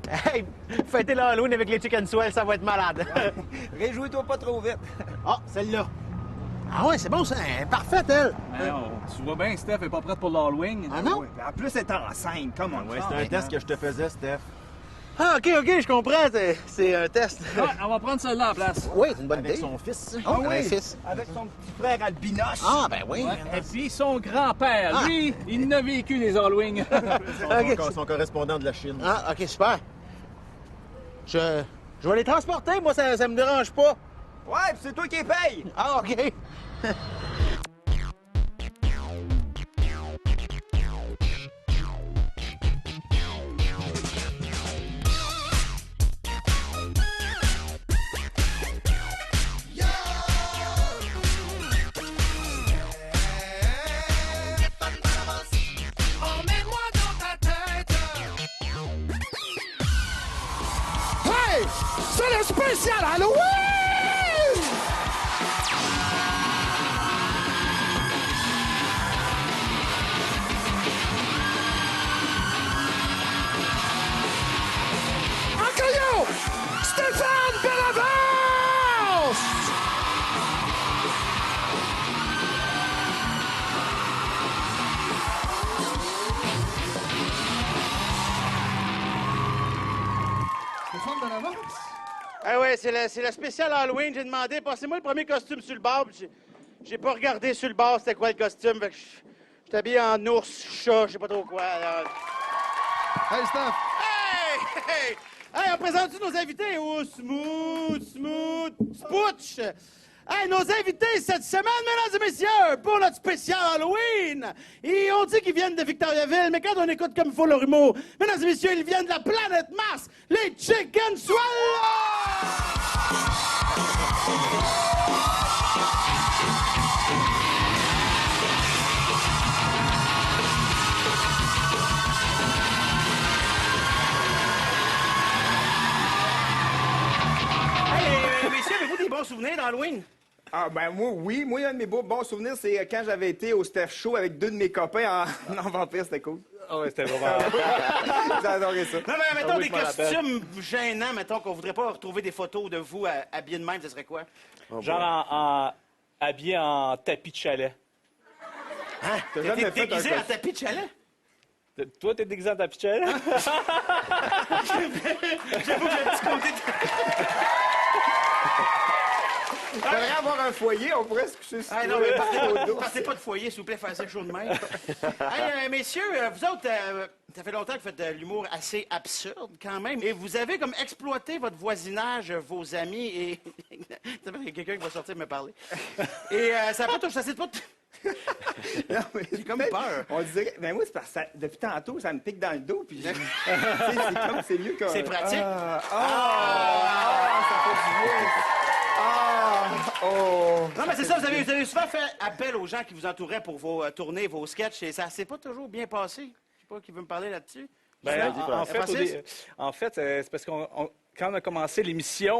Hey, fêter l'Halloween avec les chicken swell, ça va être malade. Réjouis-toi pas trop vite. Ah, celle-là. Ah ouais, c'est bon, ça. Elle est parfaite, elle. Non, tu vois bien, Steph est pas prête pour l'Halloween. Ah non? Ouais, en plus, elle est enceinte. Comment Ouais, c'était un test que je te faisais, Steph. Ah, OK, je comprends. C'est un test. Ouais, on va prendre celle-là à la place. Oui, c'est une bonne Avec idée. son fils. Oh, oui. un fils. Avec son petit frère albinoche. Ah, ben oui. Et puis son grand-père, Ah. lui, il n'a vécu les Halloween. Son correspondant de la Chine. Ah, OK, super. Je vais les transporter, moi, ça me dérange pas. Ouais, pis c'est toi qui les paye. Ah, OK. Emmène-moi dans ta tête. Hey! C'est le spécial Halloween! Accueillons Stéphane Bellavance! Ah ouais, c'est la spéciale Halloween. J'ai demandé, passez-moi le premier costume sur le bord. Puis j'ai pas regardé sur le bord c'était quoi le costume. Fait que je suis habillé en ours, chat, je sais pas trop quoi. Alors. Hey, Steph! Hey! Hey! Hey, on présente-tu nos invités? Oh, smooth, spooch! Hey, nos invités cette semaine, mesdames et messieurs, pour notre spécial Halloween! Et on dit qu'ils viennent de Victoriaville, mais quand on écoute comme il faut leur humour, mesdames et messieurs, ils viennent de la planète Mars, les Chicken Swallows! Hey, messieurs, avez-vous des bons souvenirs d'Halloween? Ah, ben moi, oui. Moi, un de mes bons souvenirs, c'est quand j'avais été au Steph Show avec deux de mes copains en vampire. C'était cool. Ah ouais, c'était vraiment... J'ai adoré ça. Non, mais mettons oui, des je m'en rappelle. costumes gênants, mettons qu'on voudrait pas retrouver des photos de vous habillés de même, ce serait quoi? Genre habillé en tapis de chalet. Hein? T'as jamais T'es fait un déguisé en costume? tapis de chalet? Toi, t'es déguisé en tapis de chalet? J'avoue que j'ai un petit côté Il faudrait avoir un foyer, on pourrait se coucher sur Ah non, mais partez pas de foyer, s'il vous plaît, faire assez chaud de même. Hey, messieurs, vous autres, ça fait longtemps que vous faites de l'humour assez absurde, quand même. Et vous avez comme exploité votre voisinage, vos amis, et... Ça fait qu'il y a quelqu'un qui va sortir me parler. Et ça n'a pas ça c'est pas... Non, mais J'ai comme peur. On dirait. Ben moi, c'est parce que depuis tantôt, ça me pique dans le dos. Puis tu sais, c'est mieux que. C'est pratique. Ça fait du bien. Oh. Non, mais c'est ça, vous avez souvent fait appel aux gens qui vous entouraient pour vos tournées, vos sketchs, et ça s'est pas toujours bien passé. Je sais pas qui veut me parler là-dessus. Ben, Francis? en fait, c'est parce qu'on quand on a commencé l'émission,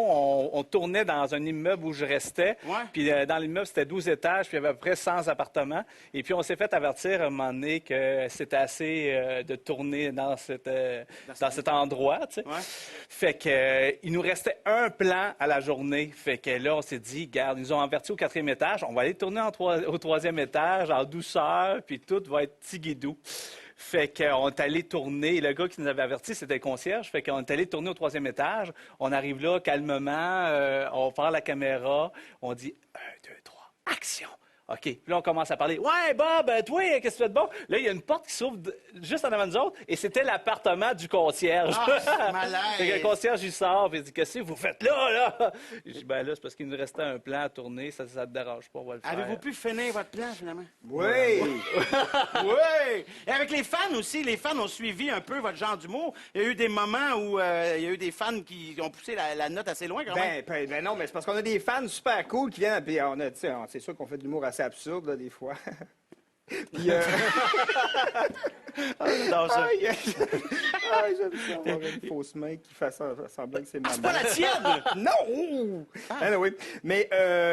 on tournait dans un immeuble où je restais. Ouais. Puis dans l'immeuble, c'était 12 étages, puis il y avait à peu près 100 appartements. Et puis on s'est fait avertir à un moment donné que c'était assez de tourner dans cet endroit, tu sais. Ouais. Fait que il nous restait un plan à la journée. Fait que là, on s'est dit, garde, ils nous ont avertis au 4e étage. On va aller tourner au 3e étage, en douceur, puis tout va être tigidou. Fait qu'on est allé tourner. Le gars qui nous avait avertis, c'était le concierge. Fait qu'on est allé tourner au 3e étage. On arrive là calmement. On prend la caméra. On dit 1, 2, 3, action! OK. Puis là, on commence à parler. Ouais, Bob, toi, qu'est-ce que tu fais de bon? Là, il y a une porte qui s'ouvre juste en avant de nous autres, et c'était l'appartement du concierge. Ah, malaise. Fait que le concierge, il sort, puis il dit, qu'est-ce que vous faites là? Je dis, ben là, c'est parce qu'il nous restait un plan à tourner, ça te dérange pas, on va le faire. Avez-vous pu finir votre plan, finalement? Oui. Oui! Et avec les fans aussi, les fans ont suivi un peu votre genre d'humour. Il y a eu des moments où il y a eu des fans qui ont poussé la note assez loin, quand même. Ben non, mais c'est parce qu'on a des fans super cool qui viennent. Puis on a, tu sais, c'est sûr qu'on fait de l'humour assez absurde, là, des fois. Puis, J'adore ça. Aïe, aïe. Aïe, j'aime ça. Avoir une fausse main qui fait semblant que c'est ma main. C'est pas la tienne! Non! Anyway. Mais,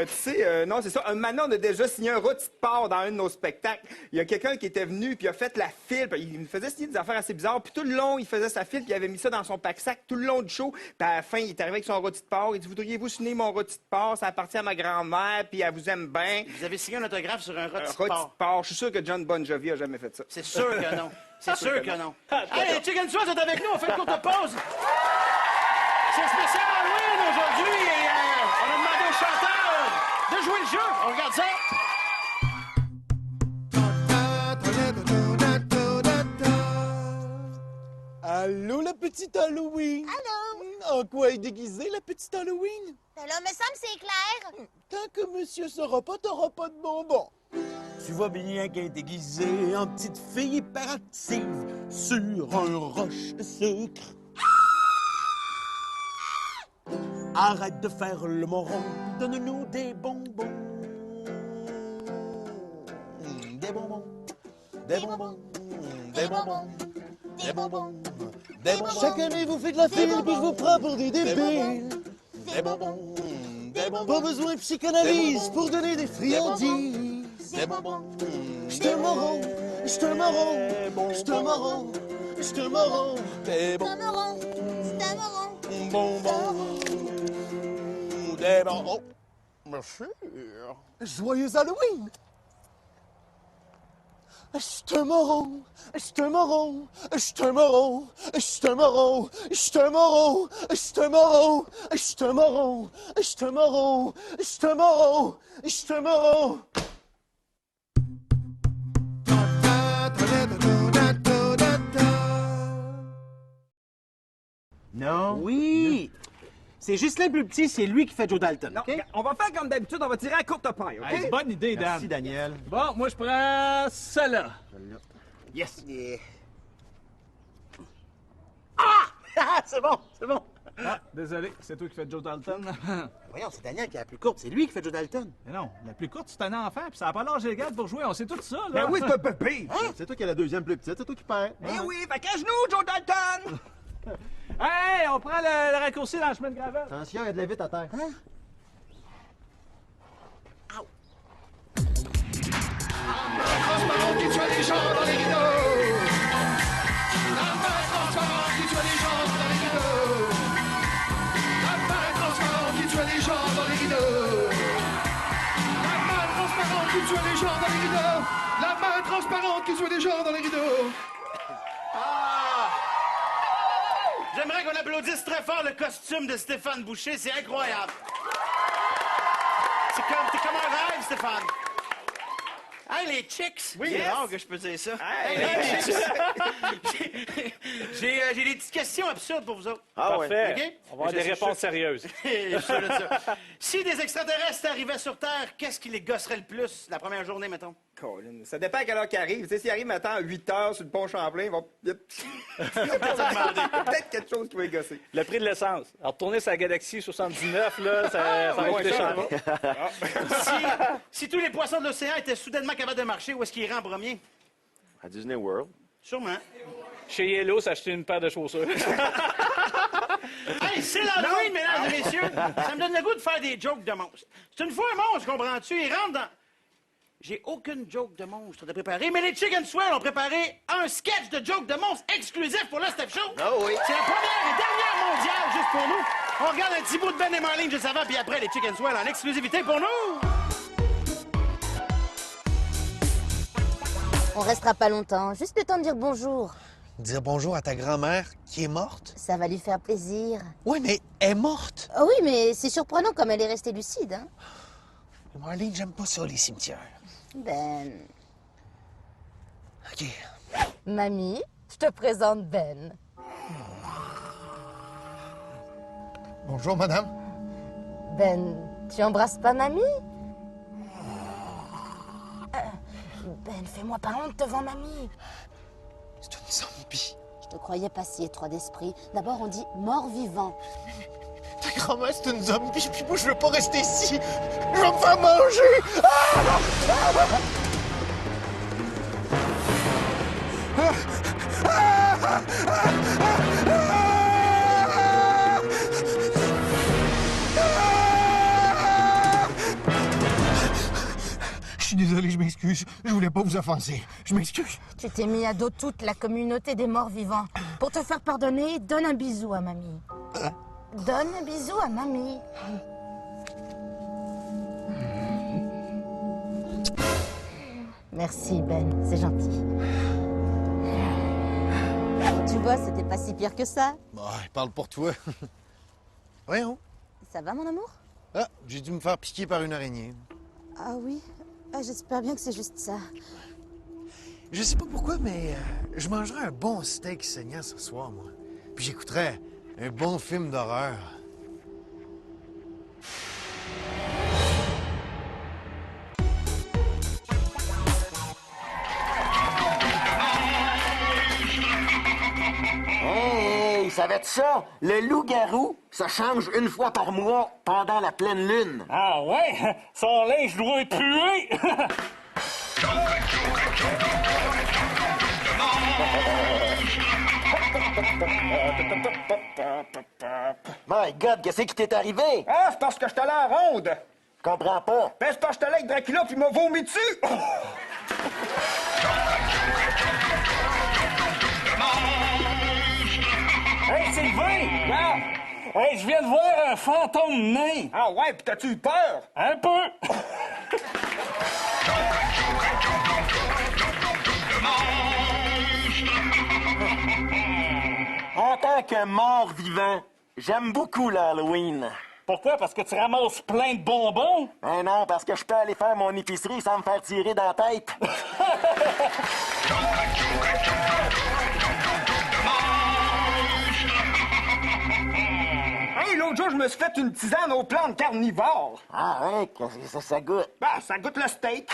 tu sais, non, c'est ça. Un maintenant, on a déjà signé un rôti de porc dans un de nos spectacles. Il y a quelqu'un qui était venu, puis il a fait la file. Puis il me faisait signer des affaires assez bizarres. Puis tout le long, il faisait sa file, puis il avait mis ça dans son pack-sac tout le long du show. Puis à la fin, il est arrivé avec son rôti de porc. Il dit, voudriez-vous signer mon rôti de porc? Ça appartient à ma grand-mère, puis elle vous aime bien. Vous avez signé un autographe sur un Un rôti de rôti porc. de porc. Je suis sûr que John Bon Jovi a jamais fait ça. C'est sûr que non. C'est sûr que non. Hey, les Chicken Sweat sont avec nous. On fait une courte pause. C'est spécial Halloween aujourd'hui et on a demandé aux chanteurs de jouer le jeu. On regarde ça. Allô, la petite Halloween? Allô? En quoi est déguisée, la petite Halloween? Ben là, me semble c'est clair. Tant que monsieur saura pas, t'auras pas de bonbons. Tu vois bien qu'elle est déguisée en petite fille hyperactive sur un roche de sucre. Arrête de faire le moron, donne-nous des bonbons. Des bonbons, des bonbons, des bonbons, des bonbons, des bonbons. Chaque année, vous faites la file, puis je vous prends pour des débiles. Des bonbons, des bonbons. Pas besoin de psychanalyse pour donner des friandises. Des bonbons. J'te marron, j'te marron, j'te marron, j'te marron. Des bonbons, C'est un moron. bonbons. Des bonbons. Merci. Joyeux Halloween. J'te marron, j'te marron, j'te marron, j'te marron, j'te marron, j'te marron, j'te marron, j'te marron, j'te marron, j'te marron. Non. Oui. C'est Ghislain plus petit, c'est lui qui fait Joe Dalton. Non, on va faire comme d'habitude, on va tirer à courte paille, OK? Hey, bonne idée, Dan. Merci, Daniel. Bon, moi, je prends celle-là. Yes. Ah! C'est bon, c'est bon. Ah, désolé, c'est toi qui fais Joe Dalton. Voyons, c'est Daniel qui est la plus courte. C'est lui qui fait Joe Dalton. Mais non, la plus courte, c'est un enfant, puis ça n'a pas l'âge légal pour jouer. On sait tout ça, là. Ben oui, c'est un peu pire. C'est toi qui es la deuxième plus petite, c'est toi qui perds. Eh oui, fait qu'à genoux, Joe Dalton! Hey, on prend le raccourci dans le chemin de gravel. Attention, il y a de la vite à terre. Transparent qui tue les gens dans les rideaux. La main transparente qui tue les gens dans les rideaux. La main transparente qui tue les gens dans les rideaux. La main transparente qui tue les gens dans les rideaux. La main transparente qui tue les gens dans les rideaux. J'aimerais qu'on applaudisse très fort le costume de Stéphane Boucher. C'est incroyable. T'es comme un rêve, Stéphane. Hey, les chicks! Oui, c'est rare que je peux dire ça. J'ai des petites questions absurdes pour vous autres. Parfait. OK? On va avoir des réponses sérieuses. Je suis sûr de ça. Si des extraterrestres arrivaient sur Terre, qu'est-ce qui les gosserait le plus la première journée, mettons? Colin, ça dépend à quelle heure qu'ils arrivent. Tu sais, s'ils arrivent matin à 8 h sur le pont Champlain, ils vont... Il y a peut-être quelque chose qui va les gosser. Le prix de l'essence. Alors, retourner sur la Galaxie 79, là, ça va Ouais, coûter ça cher. Si tous les poissons de l'océan étaient soudainement capables de marcher, où est-ce qu'ils iraient en premier? À Disney World. Sûrement. Chez Yellow, s'acheter une paire de chaussures. Hey, c'est l'Halloween, mesdames et messieurs. Ça me donne le goût de faire des jokes de monstres. C'est une fois un monstre, comprends-tu? Il rentre dans... J'ai aucune joke de monstre de préparer, mais les Chicken Swell ont préparé un sketch de joke de monstre exclusif pour le Steph Show. Oh oui. C'est la première et dernière mondiale juste pour nous. On regarde un petit bout de Ben et Marlene juste avant, puis après les Chicken Swell en exclusivité pour nous. On restera pas longtemps, juste le temps de dire bonjour. Dire bonjour à ta grand-mère qui est morte? Ça va lui faire plaisir. Oui, mais elle est morte. Ah oui, mais c'est surprenant comme elle est restée lucide, hein? Marlene, j'aime pas ça, les cimetières. Ben... OK. Mamie, je te présente Ben. Bonjour, madame. Ben, tu embrasses pas mamie? Ben, fais-moi pas honte devant mamie. C'est une zombie. Je te croyais pas si étroit d'esprit. D'abord, on dit mort-vivant. Ta grand-mère, c'est une zombie, puis moi, je veux pas rester ici. Je vais me faire manger. Ah! Je suis désolé, je m'excuse. Je voulais pas vous offenser. Je m'excuse. Tu t'es mis à dos toute la communauté des morts vivants. Pour te faire pardonner, donne un bisou à mamie. Donne un bisou à mamie. Merci, Ben. C'est gentil. Tu vois, c'était pas si pire que ça. Parle pour toi. Voyons. Ça va, mon amour? Ah, j'ai dû me faire piquer par une araignée. Ah oui? Ah, j'espère bien que c'est juste ça. Je sais pas pourquoi, mais je mangerais un bon steak saignant ce soir, moi. Puis j'écouterais un bon film d'horreur. Hey, savais-tu ça? Le loup-garou, ça change une fois par mois pendant la pleine lune. Ah ouais? Son linge doit puer! My God, qu'est-ce qui t'est arrivé? Ah, c'est parce que je suis allé à la ronde. Je comprends pas. Ben, c'est parce que je suis allé avec Dracula puis il m'a vomi dessus. Hey, Sylvain! Regarde! Hey, je viens de voir un fantôme nain! Ah ouais, pis t'as-tu eu peur? Un peu! En tant que mort-vivant, j'aime beaucoup l'Halloween. Pourquoi? Parce que tu ramasses plein de bonbons? Ben non, parce que je peux aller faire mon épicerie sans me faire tirer dans la tête. Hey, l'autre jour, je me suis fait une tisane aux plantes carnivores. Ah ouais, qu'est-ce que ça goûte? Ben, ça goûte le steak.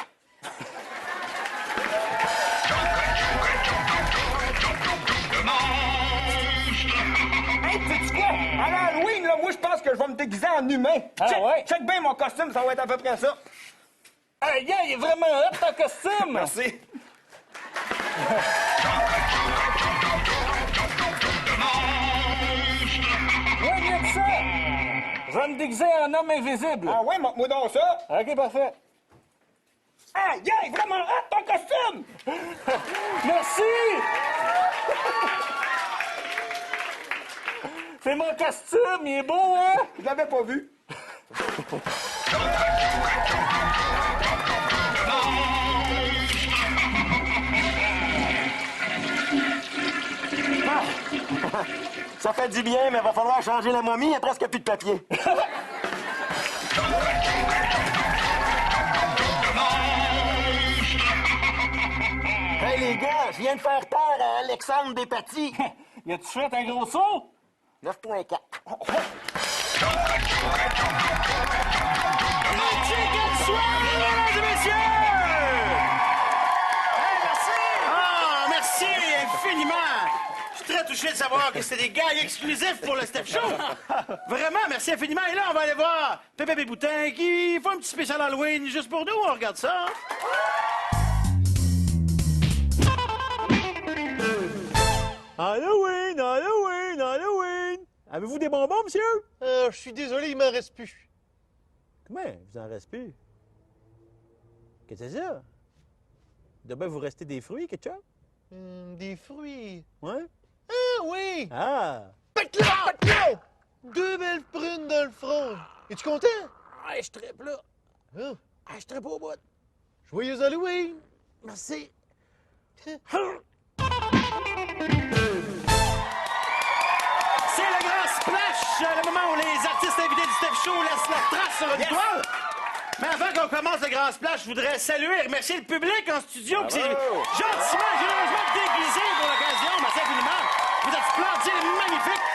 Hey, sais-tu quoi? À l'Halloween, là, moi, je pense que je vais me déguiser en humain. Ah ouais? Check bien mon costume, ça va être à peu près ça. Hey, gars, il est vraiment hot, ton costume! Merci. Ouais, bien que ça! Je vais me déguiser en homme invisible. Ah ouais, montre-moi donc ça. OK, parfait. Ah, yeah, vraiment hot, ton costume! Merci! C'est mon costume, il est beau, hein? Je l'avais pas vu. Ça fait du bien, mais va falloir changer la momie, il n'y a presque plus de papier. Hey les gars, je viens de faire peur à Alexandre Despatie. Y a-tu fait un gros saut? 9.4. Chicken Swell, mesdames et messieurs! Hey, merci! Ah, merci infiniment! Je suis très touché de savoir que c'était des gars exclusifs pour le Steph Show. Vraiment, merci infiniment. Et là, on va aller voir Pépé Béboutin qui fait un petit spécial Halloween juste pour nous. On regarde ça. Halloween, Halloween, Halloween! Avez-vous des bonbons, monsieur? Je suis désolé, il m'en reste plus. Comment? Vous en reste plus? Qu'est-ce que c'est ça? Demain, vous restez des fruits, ketchup? Des fruits. Ouais? Ah oui! Ah! Patelin! 2 belles prunes dans le front. Es-tu content? Ah, je tripe là! Hein? Ah, je tripe au bout! Joyeux Halloween! Merci! C'est le grand splash, le moment où les artistes invités du Steph Show laissent leur trace sur une toile. Mais avant qu'on commence le grand splash, je voudrais saluer et remercier le public en studio qui s'est gentiment, généreusement déguisé pour l'occasion. Merci infiniment. Vous êtes splendides et magnifiques.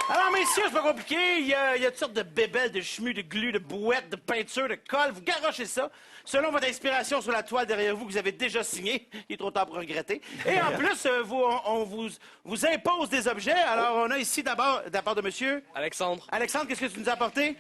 Alors, messieurs, c'est pas compliqué. Il y a toutes sortes de bébelles, de chemus, de glu, de bouettes, de peinture, de colle. Vous garochez ça selon votre inspiration sur la toile derrière vous que vous avez déjà signée. Il est trop tard pour regretter. Et en plus, on vous impose des objets. Alors, on a ici d'abord, de la part de monsieur... Alexandre. Alexandre, qu'est-ce que tu nous as apporté?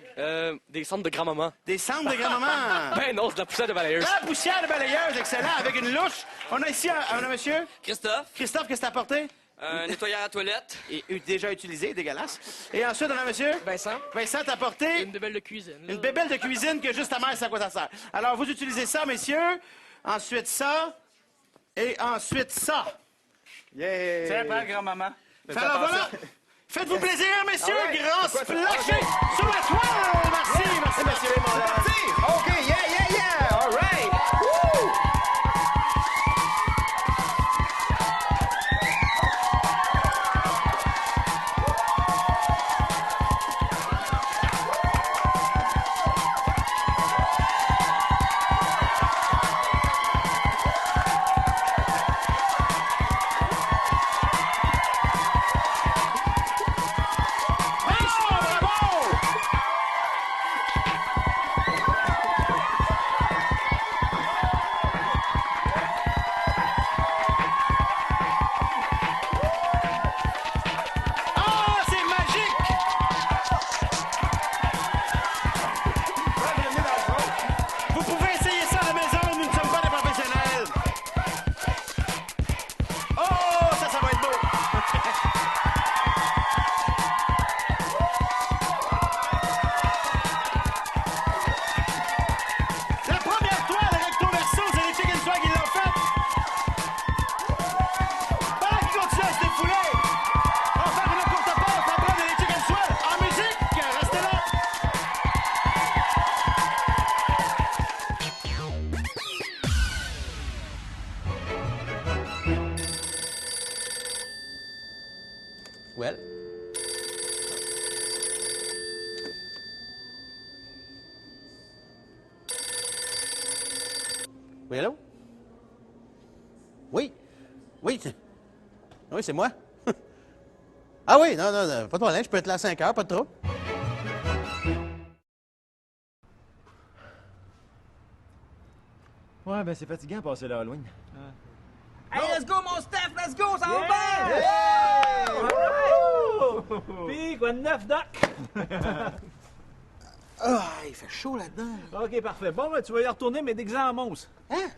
Des cendres de grand-maman. Des cendres de grand-maman. Ben non, c'est de la poussière de balayeuse. La poussière de balayeuse, excellent, avec une louche. On a ici, on a monsieur... Christophe. Christophe, qu'est-ce que t'as apporté? Un nettoyeur à toilette. Et déjà utilisé, dégueulasse. Et ensuite, on a monsieur? Vincent. Vincent, t'as apporté? Une bébelle de cuisine. Une bébelle de cuisine que juste ta mère sait à quoi ça sert. Alors, vous utilisez ça, messieurs. Ensuite, ça. Et ensuite, ça. Yeah! Tiens, prends, grand-maman. Alors, voilà. Faites-vous plaisir, messieurs. Ah ouais. Grand C'est quoi, ça? splashé sur la toile. Merci, messieurs. OK, yeah! All right! Woo! Ah, c'est magique! Vous pouvez essayer ça à la maison, nous ne sommes pas des professionnels. Oh, ça va être beau. La première toile recto verso, c'est les Chicken Swag qui l'ont faite. Pendant qu'ils continuent à se défouler, on va faire une courte pause, après on a les Chicken Swag en musique. Restez là. Well. Oui, allô? Oui. Oui, oui, c'est moi. Ah oui, non, pas de problème, je peux être là à 5 heures, pas de trouble. Ouais, ben c'est fatigant passer l'Halloween. Hey, let's go, mon Steph! Let's go! Ça va bien! Puis, quoi de neuf, Doc? Ah, il fait chaud là-dedans. OK, parfait. Bon, ben, tu vas y retourner, mais déguisé en mousse. Hein?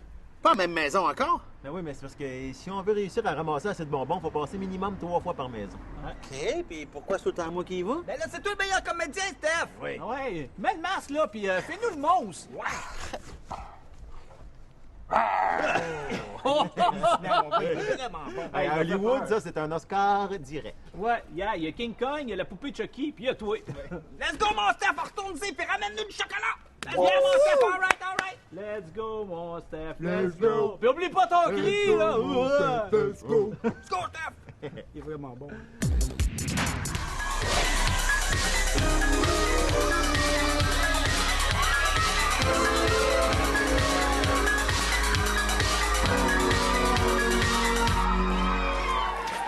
Pas la même maison encore? Ben oui, mais c'est parce que si on veut réussir à ramasser assez de bonbons, faut passer minimum 3 fois par maison. OK, puis pourquoi c'est tout le temps moi qui y va? Ben là, c'est toi le meilleur comédien, Steph! Oui. Ouais, mets le masque, là, puis fais-nous le mousse. Hey, à Hollywood, ça, c'est un Oscar direct. Ouais, il y a King Kong, il y a la poupée Chucky, puis il y a toi. Let's go, mon Steph! Retourne-y, puis ramène-nous du chocolat! Viens, mon Steph! All right, all right! Let's go, mon Steph, let's go. Puis oublie pas ton cri, là. Let's go! Let's go, Steph! Il est vraiment bon.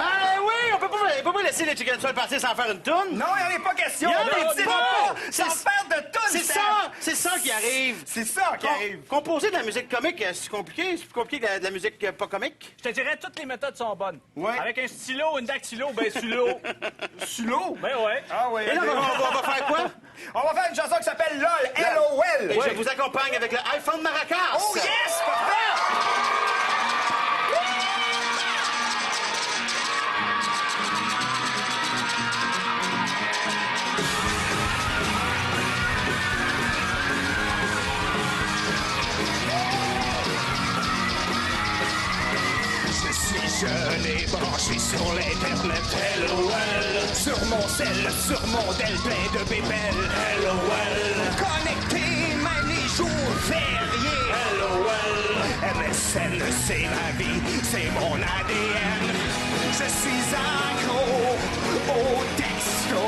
Ah oui, on peut pas laisser les Chicken Swell partir sans faire une toune. Non, il n'y en a pas question! Il y en a C'est pas! pas! C'est- Sans faire de tout, C'est ça qui arrive. C'est ça qui arrive! Composer de la musique comique, c'est compliqué. C'est plus compliqué que de la musique pas comique. Je te dirais, toutes les méthodes sont bonnes. Ouais. Avec un stylo, une dactylo, ben stylo. Sulot? Ben ouais. Ah oui. Et là, on va faire quoi? On va faire une chanson qui s'appelle LOL, LOL. Et je vous accompagne avec le iPhone Maracas. Oh yes! Parfait! Je suis jeune et branché sur l'internet, LOL. Sur mon sel, sur mon del plein de bébelles, LOL. Connecté même les jours fériés, LOL. MSN, c'est ma vie, c'est mon ADN. Je suis accro au texto,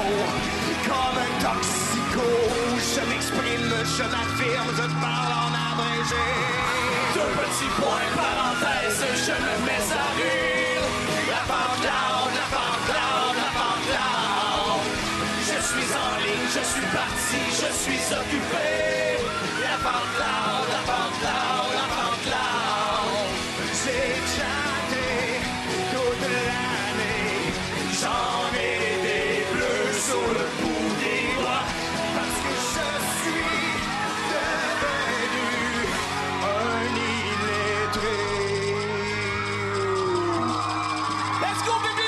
comme un toxico. Je m'exprime, je m'affirme, je parle en abrégé. Deux petits points, parenthèse, je me mets à rire. La pente down, la pente down, la pente down. Je suis en ligne, je suis parti, je suis occupé. La pente down, la pente down, la pente down. J'ai chatté toute l'année. J'en ai des bleus sur le bout des doigts. Parce que je suis devenu un illettré. Let's go, baby,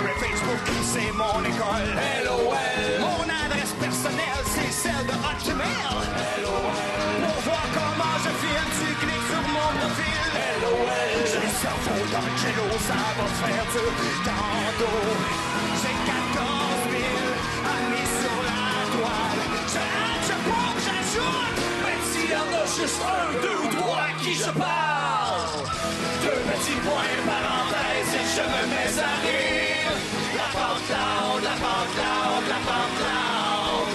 Twitter et Facebook, c'est mon école. LOL. Mon adresse personnelle, c'est celle de Hotmail. LOL. Pour voir comment je file, tu cliques sur mon profil. LOL. J'ai le cerveau d'Angelo, ça va faire du tantôt. J'ai 14 000 amis sur la toile. Je pompe, j'ajoute. Même s'il y en a juste un, deux ou trois à qui je parle. Deux petits points, parenthèse, et je me mets à rire. La pente loud, la pente loud, la pente loud.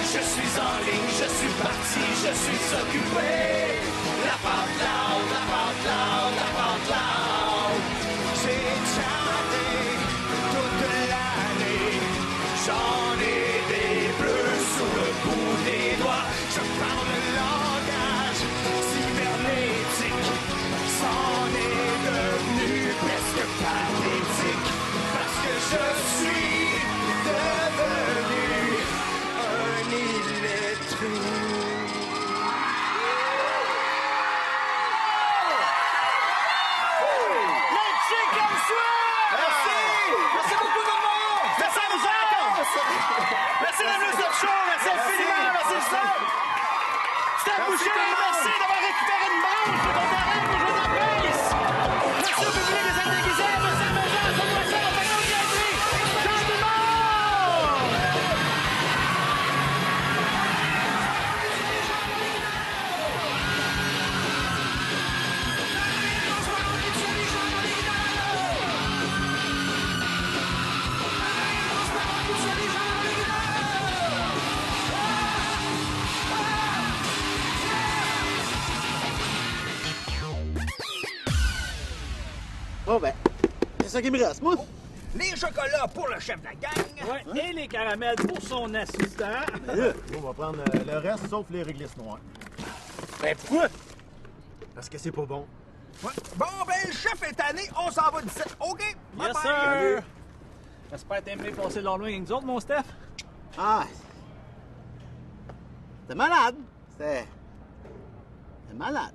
Je suis en ligne, je suis parti, je suis occupé. La pente loud, la pente loud, la pente loud. J'ai chanté toute l'année. J'en ai des bleus sous le bout des doigts. Je parle le langage cybernétique. C'en est devenu presque pathétique. Parce que je suis devenu un illettré. Merci beaucoup, tout le monde! Merci à vous autres! Merci de nous faire chaud! Merci infiniment! Merci le sol! C'était Boucher! Merci d'avoir récupéré une branche de ton terrain pour jouer de la baisse! Merci au public des aides déguisées! Merci à mes gens! C'est moi ça! On fait nos gâteries! Ciao tout le monde! Bon, ben, c'est ça qui me reste, moi. Les chocolats pour le chef de la gang. Ouais, et les caramels pour son assistant. Là, on va prendre le reste, sauf les réglisses noires. Ben pourquoi? Parce que c'est pas bon. Ouais. Bon, ben, le chef est tanné, on s'en va d'ici. OK? Yes, Bye-bye. sir! J'espère t'aimer passer l'Halloween avec nous autres, mon Steph. Ah, c'était malade. C'était malade.